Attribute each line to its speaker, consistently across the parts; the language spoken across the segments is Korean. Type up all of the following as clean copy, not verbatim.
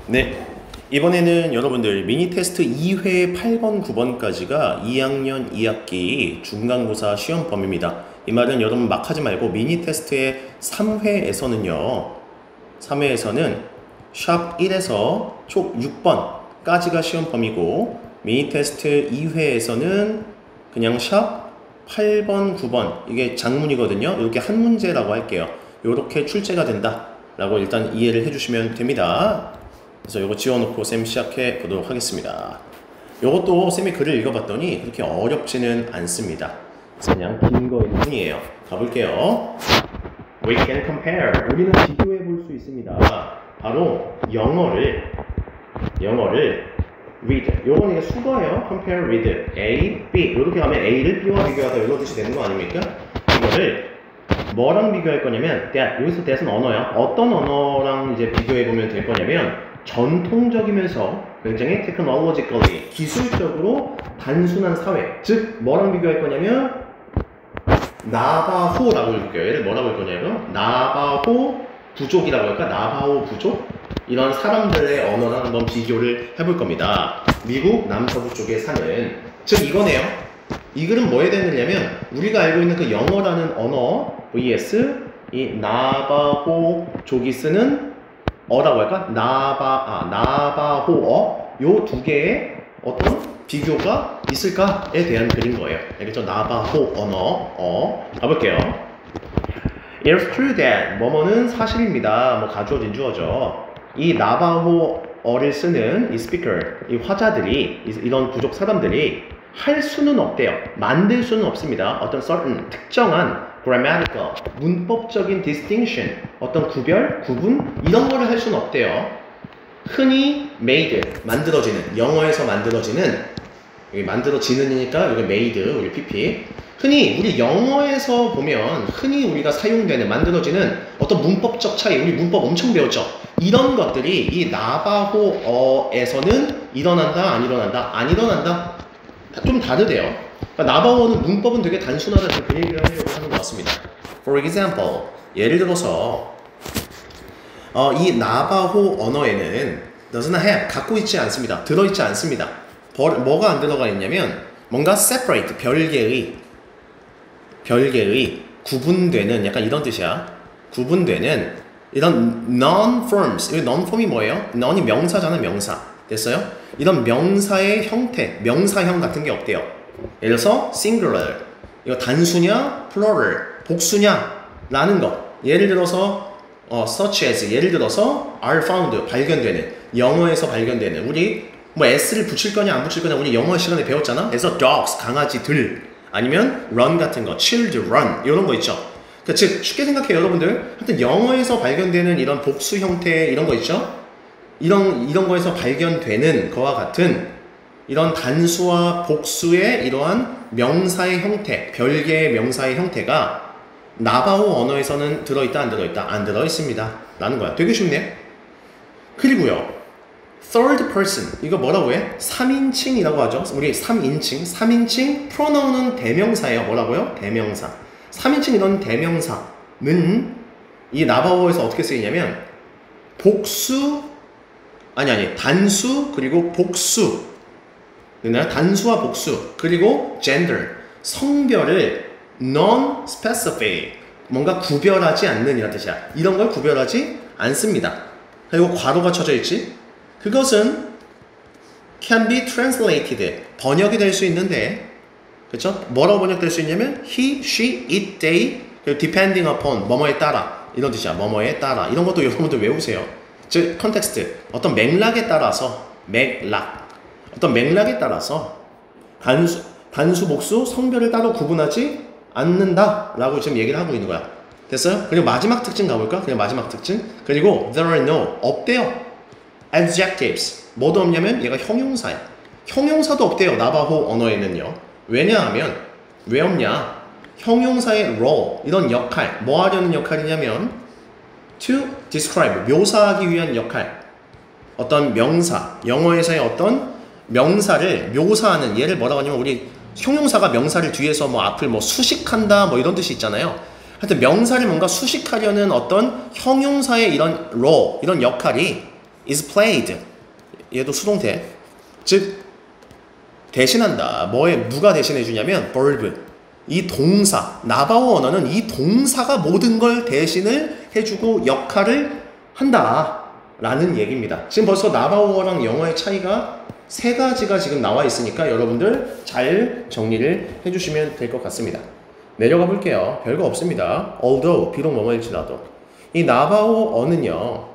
Speaker 1: 네, 이번에는 여러분들 미니 테스트 2회 8번, 9번까지가 2학년 2학기 중간고사 시험 범위입니다. 이 말은 여러분 막 하지 말고 미니 테스트의 3회에서는요, 3회에서는 샵 1에서 촉 6번까지가 시험 범위고, 미니 테스트 2회에서는 그냥 샵 8번, 9번, 이게 장문이거든요. 이렇게 한 문제라고 할게요. 이렇게 출제가 된다 라고 일단 이해를 해주시면 됩니다. 그래서 이거 지워놓고 쌤 시작해 보도록 하겠습니다. 이것도 쌤이 글을 읽어봤더니 그렇게 어렵지는 않습니다. 그냥 긴 거일 뿐이에요. 가볼게요. We can compare. 우리는 비교해 볼 수 있습니다. 바로 영어를 with. 요건 이게 수거예요. compare with A, B. 이렇게 가면 A를 B와 비교하다 이런 뜻이 되는 거 아닙니까? 이거를 뭐랑 비교할 거냐면, 여기서 that은 언어야. 어떤 언어랑 이제 비교해 보면 될 거냐면, 전통적이면서 굉장히 technologically, 기술적으로 단순한 사회. 즉, 뭐랑 비교할 거냐면, 나바호라고 읽을게요. 얘를 뭐라고 할 거냐면, 나바호 부족이라고 할까? 나바호 부족? 이런 사람들의 언어랑 한번 비교를 해볼 겁니다. 미국 남서부 쪽에 사는. 즉, 이거네요. 이 글은 뭐에 대해서냐면, 우리가 알고 있는 그 영어라는 언어 vs 이 나바호족이 쓰는 어라고 할까? 나바호어. 요 두 개의 어떤 비교가 있을까에 대한 글인 거예요. 알겠죠? 나바호 언어. 가볼게요. It's true that 뭐뭐는 사실입니다. 뭐 가주어진 주어죠. 이 나바호어를 쓰는 이 스피커, 이 화자들이, 이런 부족 사람들이 할 수는 없대요. 만들 수는 없습니다. 어떤 certain, 특정한 grammatical, 문법적인 distinction, 어떤 구별, 구분, 이런 거를 할 수는 없대요. 흔히 made, 만들어지는, 영어에서 만들어지는, 여기 만들어지는이니까 여기 made, 우리 pp. 흔히 우리 영어에서 보면 흔히 우리가 사용되는, 만들어지는 어떤 문법적 차이, 우리 문법 엄청 배웠죠? 이런 것들이 이 나바호어에서는 일어난다, 안 일어난다, 안 일어난다. 좀 다르대요. 그러니까 나바호는 문법은 되게 단순하다, 그 얘기를 하려고 하는 것 같습니다. For example, 예를 들어서 이 나바호 언어에는 doesn't have, 갖고 있지 않습니다. 들어있지 않습니다. 뭐가 안 들어가 있냐면 뭔가 separate, 별개의 구분되는, 약간 이런 뜻이야. 구분되는 이런 non-forms. 이 non-form이 뭐예요? non이 명사잖아, 명사. 됐어요? 이런 명사의 형태, 명사형 같은 게 없대요. 예를 들어서 singular, 이거 단수냐, plural, 복수냐 라는 것. 예를 들어서 such as, 예를 들어서 are found, 발견되는, 영어에서 발견되는. 우리 뭐 s를 붙일 거냐 안 붙일 거냐 우리 영어 시간에 배웠잖아. 그래서 dogs, 강아지들, 아니면 run 같은 거, children 이런 거 있죠. 그러니까 즉 쉽게 생각해요, 여러분들. 하여튼 영어에서 발견되는 이런 복수 형태 이런 거 있죠. 이런 거에서 발견되는 거와 같은 이런 단수와 복수의 이러한 명사의 형태, 별개의 명사의 형태가 나바호 언어에서는 들어있다, 안 들어있다? 안 들어있습니다 라는 거야. 되게 쉽네. 그리고요, third person, 이거 뭐라고 해? 3인칭이라고 하죠. 우리 3인칭 pronoun은 대명사예요. 뭐라고요? 대명사. 3인칭 이런 대명사는 이 나바호에서 어떻게 쓰이냐면 단수 그리고 복수, 단수와 복수 그리고 gender, 성별을 non-specific, 뭔가 구별하지 않는 이란 뜻이야. 이런 걸 구별하지 않습니다. 그리고 괄호가 쳐져 있지. 그것은 can be translated, 번역이 될 수 있는데, 그렇죠? 뭐라고 번역될 수 있냐면 he, she, it, they, depending upon, 뭐뭐에 따라, 이런 뜻이야. 뭐뭐에 따라. 이런 것도 여러분들 외우세요. 즉 컨텍스트, 어떤 맥락에 따라서, 어떤 맥락에 따라서 단수, 복수, 성별을 따로 구분하지 않는다 라고 지금 얘기를 하고 있는 거야. 됐어요? 그리고 마지막 특징 가볼까? 그냥 마지막 특징. 그리고 there are no, 없대요. adjectives, 뭐도 없냐면 얘가 형용사야. 형용사도 없대요, 나바호 언어에는요. 왜냐하면, 왜 없냐? 형용사의 role, 이런 역할, 뭐 하려는 역할이냐면 to describe, 묘사하기 위한 역할. 어떤 명사, 영어에서의 어떤 명사를 묘사하는, 얘를 뭐라고 하냐면, 우리 형용사가 명사를 뒤에서 뭐 앞을 뭐 수식한다 뭐 이런 뜻이 있잖아요. 하여튼 명사를 뭔가 수식하려는 어떤 형용사의 이런 role, 이런 역할이 is played. 얘도 수동태. 즉 대신한다. 누가 대신해 주냐면 verb. 이 동사, 나바오 언어는 이 동사가 모든 걸 대신을 해주고 역할을 한다 라는 얘기입니다. 지금 벌써 나바오어랑 영어의 차이가 세 가지가 지금 나와 있으니까 여러분들 잘 정리를 해주시면 될 것 같습니다. 내려가 볼게요. 별거 없습니다. although, 비록 뭐뭐일지라도 이 나바오 어는요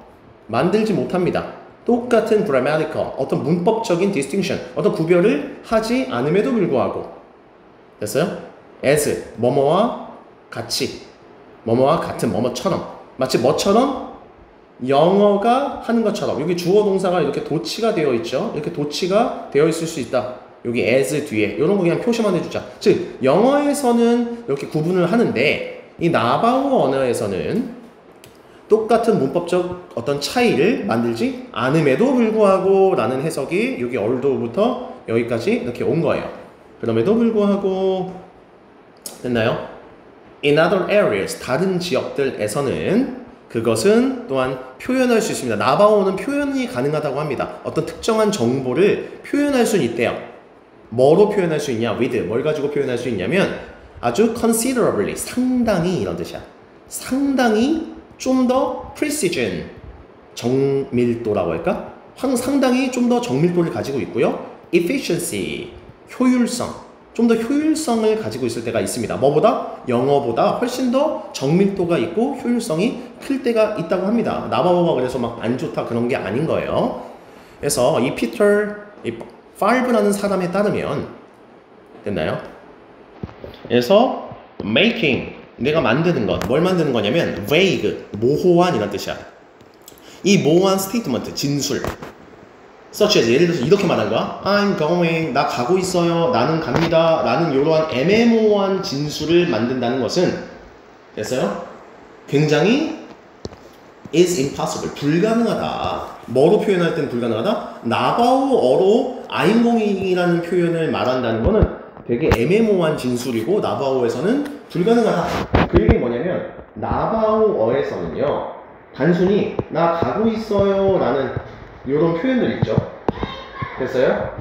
Speaker 1: 만들지 못합니다. 똑같은 grammatical, 어떤 문법적인 distinction, 어떤 구별을 하지 않음에도 불구하고 됐어요? as, 뭐뭐와 같이, 뭐뭐와 같은, 뭐뭐처럼 마치 뭐처럼? 영어가 하는 것처럼 여기 주어 동사가 이렇게 도치가 되어 있죠. 이렇게 도치가 되어 있을 수 있다. 여기 as 뒤에 이런 거 그냥 표시만 해주자. 즉 영어에서는 이렇게 구분을 하는데 이 나바오 언어에서는 똑같은 문법적 어떤 차이를 만들지 않음에도 불구하고 라는 해석이 여기 얼도부터 여기까지 이렇게 온 거예요. 그럼에도 불구하고 됐나요? In other areas, 다른 지역들에서는 그것은 또한 표현할 수 있습니다. 나바오는 표현이 가능하다고 합니다. 어떤 특정한 정보를 표현할 수 있대요. 뭐로 표현할 수 있냐? with, 뭘 가지고 표현할 수 있냐면 아주 considerably, 상당히 이런 뜻이야. 상당히 좀 더 precision, 정밀도라고 할까? 상당히 좀 더 정밀도를 가지고 있고요. efficiency, 효율성, 좀 더 효율성을 가지고 있을 때가 있습니다. 뭐보다? 영어보다 훨씬 더 정밀도가 있고 효율성이 클 때가 있다고 합니다. 나바오가 그래서 막 안 좋다 그런 게 아닌 거예요. 그래서 이 피터 팔브라는 사람에 따르면 됐나요? 그래서 making, 내가 만드는 것, 뭘 만드는 거냐면 vague, 모호한 이런 뜻이야. 이 모호한 statement, 진술 such as, 예를 들어서 이렇게 말한 거야. I'm going, 나 가고 있어요, 나는 갑니다 라는 이러한 애매모호한 진술을 만든다는 것은 됐어요? 굉장히 is impossible, 불가능하다. 뭐로 표현할 때는 불가능하다? 나바오어로 I'm going이라는 표현을 말한다는 거는 되게 애매모호한 진술이고 나바오에서는 불가능하다. 그 얘기는 뭐냐면 나바오어에서는요 단순히 나 가고 있어요 라는 이런 표현들 있죠. 됐어요?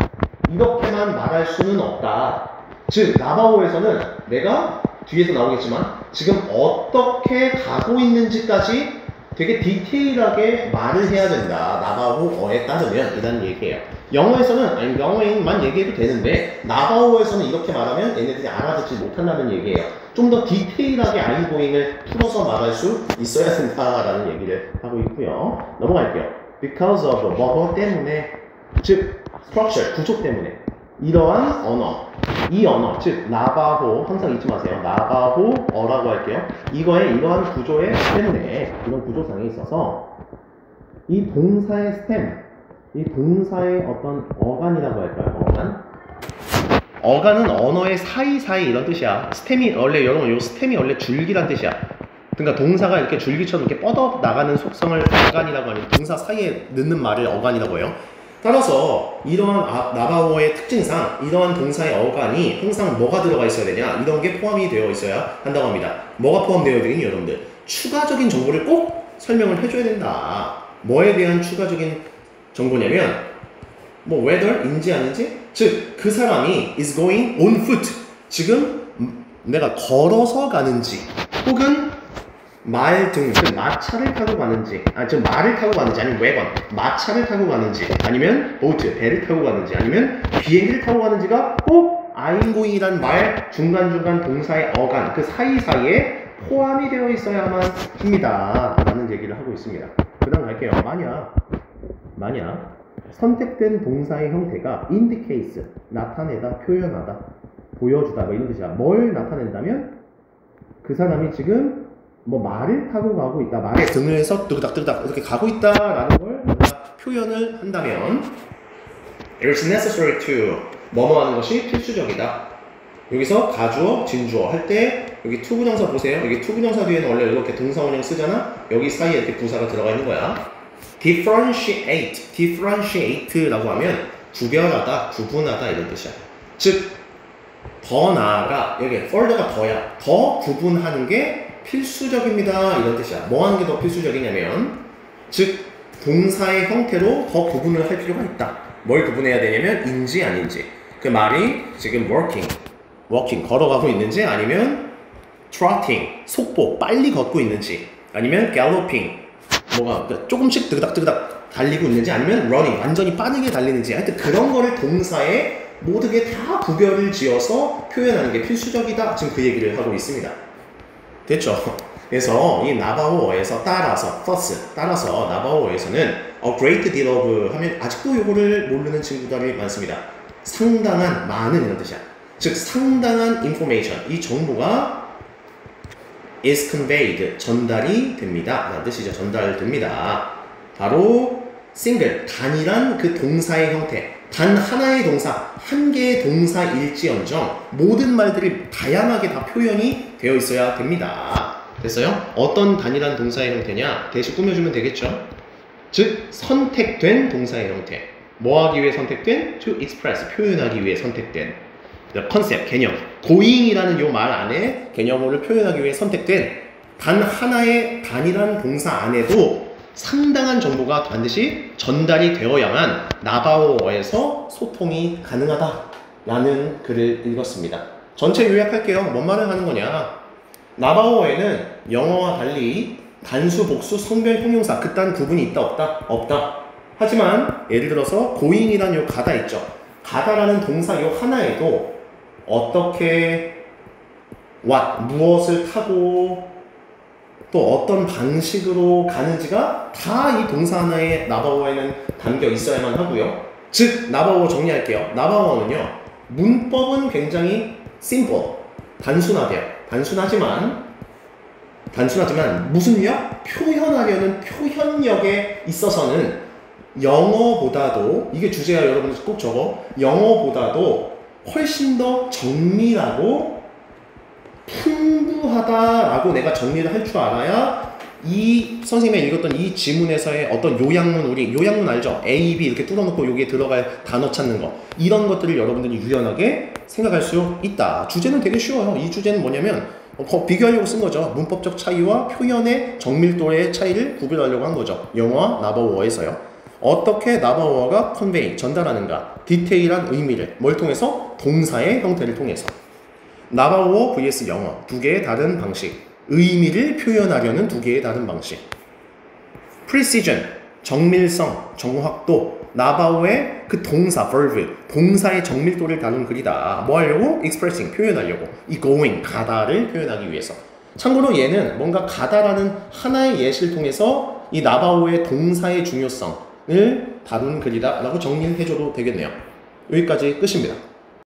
Speaker 1: 이렇게만 말할 수는 없다. 즉 나바오에서는 내가 뒤에서 나오겠지만 지금 어떻게 가고 있는지까지 되게 디테일하게 말을 해야 된다. 나바오어에 따르면 이라는 얘기예요. 영어에서는 I'm going만 얘기해도 되는데 나바오에서는 이렇게 말하면 얘네들이 알아듣지 못한다는 얘기예요. 좀 더 디테일하게 I'm going을 풀어서 말할 수 있어야 된다라는 얘기를 하고 있고요. 넘어갈게요. Because of 뭐 때문에, 즉 structure, 구조 때문에 이러한 언어, 이 언어, 즉 나바호, 항상 잊지 마세요. 나바호어라고 할게요. 이거의 이러한 구조에 때문에, 이런 구조상에 있어서 이 동사의 스템, 이 동사의 어떤 어간이라고 할까요? 어간? 어간은 언어의 사이사이 이런 뜻이야. 스템이 원래 여러분 요 스템이 원래 줄기란 뜻이야. 그러니까 동사가 이렇게 줄기처럼 이렇게 뻗어 나가는 속성을 어간이라고 하니 동사 사이에 넣는 말을 어간이라고 해요. 따라서 이러한 나바오의 특징상 이러한 동사의 어간이 항상 뭐가 들어가 있어야 되냐, 이런 게 포함이 되어 있어야 한다고 합니다. 뭐가 포함되어 되니 여러분들? 추가적인 정보를 꼭 설명을 해줘야 된다. 뭐에 대한 추가적인 정보냐면 뭐 whether인지 아닌지, 즉 그 사람이 is going on foot, 지금 내가 걸어서 가는지 혹은 말 등, 마차를 타고 가는지, 지금 말을 타고 가는지, 아니면 wägon, 마차를 타고 가는지, 아니면 보트, 배를 타고 가는지, 아니면 비행기를 타고 가는지가 꼭 I'm going이란 말 중간중간 동사의 어간, 그 사이사이에 포함이 되어 있어야만 합니다 라는 얘기를 하고 있습니다. 그 다음 갈게요. 만약 선택된 동사의 형태가 indicates, 나타내다, 표현하다, 보여주다 뭐 이런 뜻이야. 뭘 나타낸다면 그 사람이 지금 뭐 말을 타고 가고 있다, 말의 등을 해서 뜨그닥뜨그닥 이렇게 가고 있다라는 걸 표현을 한다면 It's necessary to 뭐뭐 하는 것이 필수적이다. 여기서 가주어, 진주어 할 때 여기 to 부정사 보세요. 여기 to 부정사 뒤에는 원래 이렇게 동사원형 쓰잖아. 여기 사이에 이렇게 부사가 들어가 있는 거야. differentiate라고 하면 구별하다, 구분하다 이런 뜻이야. 즉 더 나아가, 여기 further가 더야, 더 구분하는 게 필수적입니다 이런 뜻이야. 뭐 하는 게 더 필수적이냐면, 즉 동사의 형태로 더 구분을 할 필요가 있다. 뭘 구분해야 되냐면 인지 아닌지. 그 말이 지금 walking 걸어가고 있는지 아니면 trotting 속보 빨리 걷고 있는지 아니면 galloping 뭐가 조금씩 뜨그닥뜨그닥 달리고 있는지 아니면 running 완전히 빠르게 달리는지 하여튼 그런 거를 동사에 모두게 다 구별을 지어서 표현하는 게 필수적이다. 지금 그 얘기를 하고 있습니다. 됐죠? 그래서 이 나바오어에서 따라서 나바오어에서는 a great deal of 하면 아직도 요거를 모르는 친구들이 많습니다. 상당한, 많은 이런 뜻이야. 즉 상당한 information, 이 정보가 is conveyed, 전달이 됩니다. 라는 뜻이죠. 전달됩니다. 바로 single, 단일한 그 동사의 형태, 단 하나의 동사, 한 개의 동사일지언정 모든 말들이 다양하게 다 표현이 되어 있어야 됩니다. 됐어요? 어떤 단일한 동사의 형태냐? 대신 꾸며주면 되겠죠? 즉 선택된 동사의 형태. 뭐 하기 위해 선택된? To express, 표현하기 위해 선택된 컨셉, 개념. going이라는 요 말 안에 개념어를 표현하기 위해 선택된 단 하나의 단일한 동사 안에도 상당한 정보가 반드시 전달이 되어야만 나바오어에서 소통이 가능하다라는 글을 읽었습니다. 전체 요약할게요. 뭔 말을 하는 거냐? 나바오어에는 영어와 달리 단수, 복수, 성별, 형용사 그딴 구분이 있다 없다? 없다. 하지만 예를 들어서 going이라는 요 가다 있죠. 가다라는 동사 요 하나에도 어떻게 무엇을 타고 또 어떤 방식으로 가는지가 다 이 동사 하나의 나바오어에는 담겨 있어야만 하고요. 즉 나바오어 정리할게요. 나바오어는요 문법은 굉장히 simple, 단순하지만 무슨 력? 표현하려는 표현력에 있어서는 영어보다도, 이게 주제야 여러분들 꼭 적어, 영어보다도 훨씬 더 정밀하고 풍부하다라고 내가 정리를 할 줄 알아야 이 선생님이 읽었던 이 지문에서의 어떤 요약문 알죠? A, B 이렇게 뚫어놓고 여기에 들어갈 단어 찾는 거, 이런 것들을 여러분들이 유연하게 생각할 수 있다. 주제는 되게 쉬워요. 이 주제는 뭐냐면 비교하려고 쓴 거죠. 문법적 차이와 표현의 정밀도의 차이를 구별하려고 한 거죠. 영어와 나바오어에서요. 어떻게 나바오어가 convey, 전달하는가? 디테일한 의미를 뭘 통해서? 동사의 형태를 통해서. 나바오어 vs 영어, 두 개의 다른 방식. 의미를 표현하려는 두 개의 다른 방식. precision, 정밀성, 정확도. 나바오의 그 동사, verb, 동사의 정밀도를 다룬 글이다. 뭐 하려고? expressing, 표현하려고. 이 going, 가다를 표현하기 위해서. 참고로 얘는 뭔가 가다라는 하나의 예시를 통해서 이 나바오의 동사의 중요성을 다룬 글이다 라고 정리를 해줘도 되겠네요. 여기까지 끝입니다.